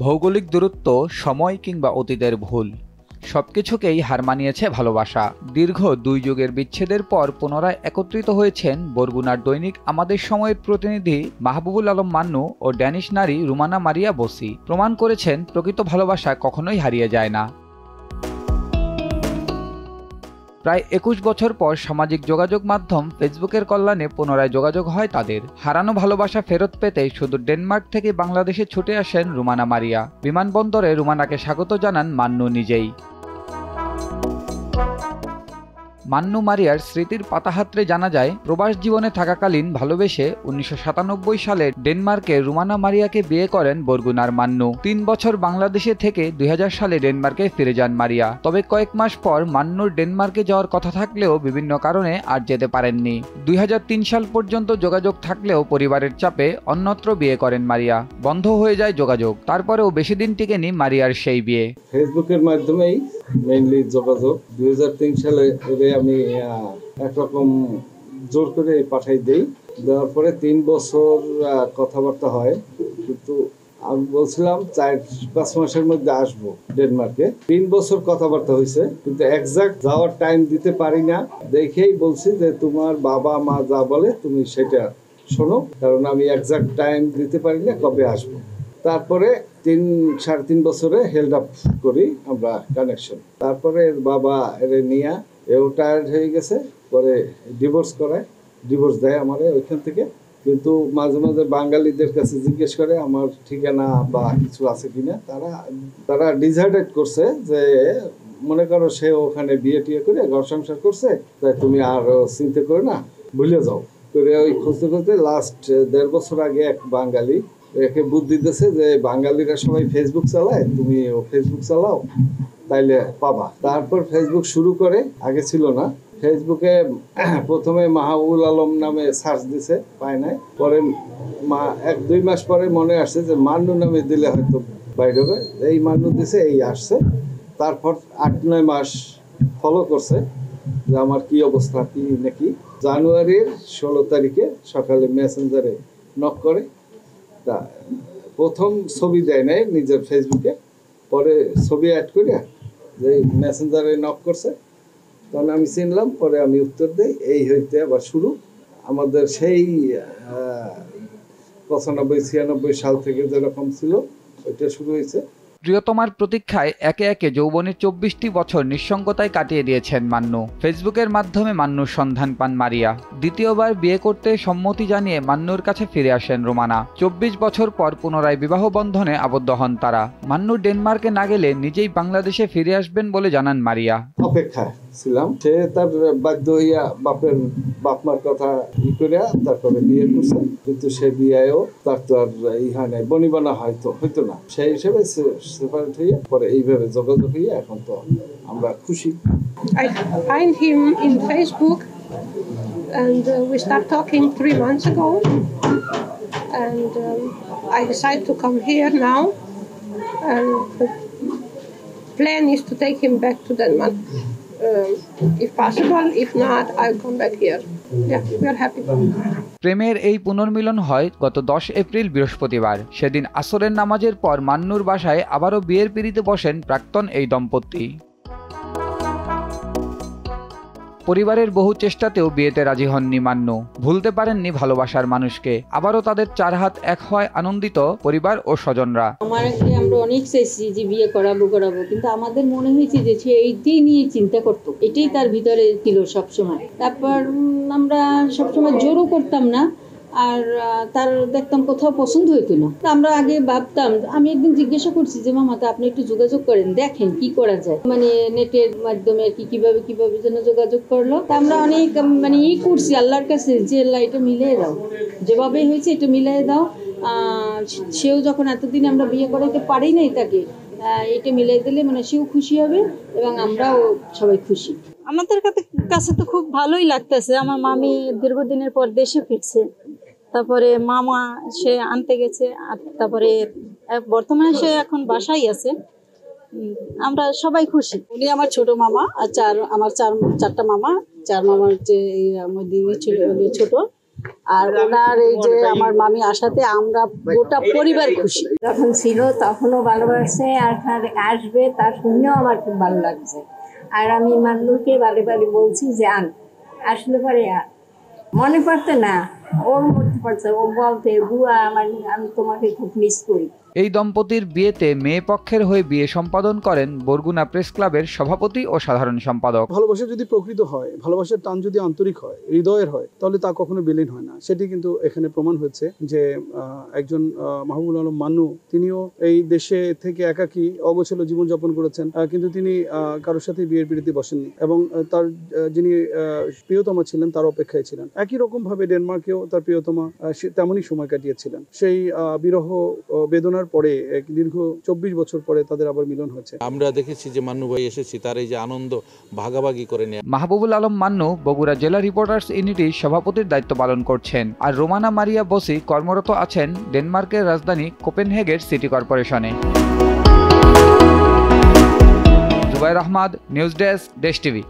ভৌগোলিক দূরত্ব, সময় কিংবা অতীতের ভুল সবকিছুকেই হার মানিয়েছে ভালোবাসা। দীর্ঘ 2 যুগের বিচ্ছেদের পর পুনরায় একত্রিত হয়েছেন বরগুনার দৈনিক আমাদের সময়ের প্রতিনিধি মাহবুবুল আলম মান্নু ও ড্যানিশ নারী রুমানা মারিয়া বসি। প্রমাণ করেছেন প্রকৃত ভালোবাসা কখনোই হারিয়ে যায় না। প্রায় 21 বছর পর সামাজিক যোগাযোগ মাধ্যম ফেসবুকের কল্যাণে পুনরায় যোগাযোগ হয় তাদের। হারানো ভালোবাসা ফেরত পেতে শুধু ডেনমার্ক থেকে বাংলাদেশে ছুটে আসেন রুমানা মারিয়া। বিমানবন্দরে রুমানাকে স্বাগত জানান মান্নু নিজেই। মান্নু মারিয়ার স্মৃতির পাতাহাত্রে জানা যায়, প্রবাস জীবনে থাকাকালীন ভালোবেসে 1997 সালে ডেনমার্কে রুমানা মারিয়াকে বিয়ে করেন বরগুনার মান্নু। 3 বছর বাংলাদেশে থেকে 2000 সালে ডেনমার্কে ফিরে যান মারিয়া। তবে কয়েক মাস পর মান্নুর ডেনমার্কে যাওয়ার কথা থাকলেও বিভিন্ন কারণে আর যেতে পারেননি। 2003 সাল পর্যন্ত যোগাযোগ থাকলেও পরিবারের চাপে অন্যত্র বিয়ে করেন মারিয়া। বন্ধ হয়ে যায় যোগাযোগ। তারপরেও বেশি দিন টিকেনি মারিয়ার সেই বিয়ে। ফেসবুকের মাধ্যমেই মেইনলি যোগাযোগ। 2003 সালে আমি একরকম জোর করে পাঠাই দেই। দেওয়ার পরে 3 বছর কথাবার্তা হয়, কিন্তু আমি বলছিলাম 4-5 মাসের মধ্যে আসবো ডেনমার্কে। 3 বছর কথাবার্তা হয়েছে, কিন্তু এক্সাক্ট যাওয়ার টাইম দিতে পারি না। দেখেই বলছি যে তোমার বাবা মা যা বলে তুমি সেটা শোনো, কারণ আমি এক্সাক্ট টাইম দিতে পারি না কবে আসবো। তারপরে 3-3.5 বছরে হেল্ড আপ করি আমরা কানেকশন। তারপরে এর বাবা এর নিয়ে এও টায়ার্ড হয়ে গেছে, পরে ডিভোর্স দেয় আমারে ওইখান থেকে। কিন্তু মাঝে মাঝে বাঙালিদের কাছে জিজ্ঞেস করে আমার ঠিকানা বা কিছু আছে কিনা। তারা ডিসাইডেড করছে যে মনে করো সে ওখানে বিয়ে টিয়ে করে ঘর সংসার করছে, তাই তুমি আর চিন্তা করে না, ভুলে যাও করে। ওই খুঁজতে খুঁজতে লাস্ট 1.5 বছর আগে এক বাঙালি একে বুদ্ধি দিতেছে যে বাঙালিরা সবাই ফেসবুক চালায়, তুমি ফেসবুক চালাও তাইলে পাবা। তারপর ফেসবুক শুরু করে, আগে ছিল না। ফেসবুকে প্রথমে মাহবুবুল আলম নামে সার্চ দিছে, পায় নাই। পরে 1-2 মাস পরে মনে আসছে যে মান্নু নামে দিলে হয়তো বাইরে হবে। এই মান্নু দিছে, এই আসছে। তারপর 8-9 মাস ফলো করছে যে আমার কি অবস্থা, কি নাকি। জানুয়ারির 16 তারিখে সকালে মেসেঞ্জারে নক করে। তা প্রথম ছবি দেয় নাই নিজের ফেসবুকে, পরে ছবি অ্যাড করিয়া যে মেসেঞ্জারে নক করছে, তখন আমি চিনলাম। পরে আমি উত্তর দিই। এই হইতে আবার শুরু আমাদের সেই 95-96 সাল থেকে যেরকম ছিল ওইটা শুরু হয়েছে। প্রিয়তমার প্রতীক্ষায় একে একে যৌবনের 24টি বছর নিঃসঙ্গতায় কাটিয়ে দিয়েছেন মান্নু। ফেসবুকের মাধ্যমে মান্নুর সন্ধান পান মারিয়া। দ্বিতীয়বার বিয়ে করতে সম্মতি জানিয়ে মান্নুর কাছে ফিরে আসেন রুমানা। 24 বছর পর পুনরায় বিবাহ বন্ধনে আবদ্ধ হন তারা। মান্নু ডেনমার্কে না গেলে নিজেই বাংলাদেশে ফিরে আসবেন বলে জানান মারিয়া। অপেক্ষায় ছিলাম, সে তার বাধ্য হইয়া বাপ মার কথা করিয়া তারপরে বিয়ে করছে। কিন্তু সে বিয়েও তার তো আর হয় নাই, বনিবনা হয়তো না। সেই হিসেবে সেপারেট হইয়া পরে এইভাবে যোগাযোগ হইয়া এখন তো আমরা খুশি। I find him in Facebook and we start talking 3 months ago and I decide to come here now and the plan is to take him back to Denmark. If possible, if not, I'll come back here. Yeah, we are happy. প্রেমের এই পুনর্মিলন হয় গত 10 April বৃহস্পতিবার। সেদিন আসরের নামাজের পর মান্নুর বাসায় আবারও বিয়ের পিঁড়িতে বসেন প্রাক্তন এই দম্পতি। পরিবারের বহু চেষ্টাতেও বিয়েতে রাজি হননি মান্নু। ভুলতে পারেননি ভালোবাসার মানুষকে। আবারও তাদের 4 হাত এক হয় আনন্দিত পরিবার ও স্বজনরা। আমরা অনেক চাইছি যে বিয়ে করাবো, কিন্তু আমাদের মনে হয়েছে যে সে এইটাই নিয়ে চিন্তা করতো, এটাই তার ভিতরে ছিল সবসময়। তারপর আমরা সবসময় জোরও করতাম না, আর তার দেখতাম কোথাও পছন্দ হইতো না। আমরা আগে ভাবতাম, আমি একদিন জিজ্ঞাসা করছি যে মামা, তা আপনি একটু যোগাযোগ করেন, দেখেন কি করা যায়, মানে নেটের মাধ্যমে আর কি কিভাবে যেন যোগাযোগ করলো। তা আমরা অনেক করছি আল্লাহর কাছে যে আল্লাহ এটা মিলিয়ে দাও, যেভাবে হয়েছে এটা মিলিয়ে দাও। সেও যখন এতদিন আমরা বিয়ে করাইতে পারি নাই তাকে, এটা মিলিয়ে দিলে সেও খুশি হবে এবং আমরাও সবাই খুশি। আমাদের কাছে তো খুব ভালোই লাগতেছে। আমার মামি দীর্ঘদিনের পর দেশে ফিরছে, তারপরে মামা সে আনতে গেছে, আর তারপরে বর্তমানে সে এখন বাসায় আছে। আমরা সবাই খুশি। উনি আমার ছোট মামা, আর আমার 4টা মামা। 4 মামার যে ছিল ছোট, আর ওনার এই যে আমার মামি আসাতে আমরা গোটা পরিবার খুশি। যখন ছিল তখনও ভালোবাসে, আর আসবে তার শুনেও আমার খুব ভালো লাগছে। আর আমি মান্নুকে বারে বারে বলছি যে আসলে পরে মনে পড়তে না, ওর মধ্যে পড়ছে, ও বলতে বুয়া আমি তোমাকে খুব মিস করি। এই দম্পতির বিয়েতে মেয়ে পক্ষের হয়ে বিয়ে সম্পাদন করেন বরগুনা প্রেস ক্লাবের সভাপতি ও সাধারণ সম্পাদক। ভালোবাসা যদি প্রকৃত হয়, ভালোবাসার টান যদি আন্তরিক হয়, হৃদয়ের হয়, তাহলে তা কখনো বিলীন হয় না। সেটি কিন্তু এখানে প্রমাণ হয়েছে যে একজন মাহবুবুল আলম মান্নু, তিনিও এই দেশে থেকে একাকী অগোছালো জীবনযাপন করেছেন, কিন্তু তিনি কারোর সাথে বিয়ের পিড়িতে বসেননি এবং তার যিনি প্রিয়তমা ছিলেন তার অপেক্ষায় ছিলেন। একই রকম ভাবে ডেনমার্কেও তার প্রিয়তমা তেমনই সময় কাটিয়েছিলেন। সেই বিরহ বেদনার পরে দীর্ঘ 24 বছর পরে তাদের আবার মিলন হয়েছে। আমরা দেখেছি যে মান্নু ভাই এসেছি, তার এই যে আনন্দ ভাগাভাগি করে নেয়। মাহবুবুল আলম মান্নু বগুড়া জেলা রিপোর্টার্স ইউনিটির সভাপতির দায়িত্ব পালন করছেন, আর রোমানা মারিয়া বসি কর্মরত আছেন ডেনমার্কের রাজধানী কোপেনহেগের সিটি কর্পোরেশনে। Zubair Ahmed, news desk, Desh TV.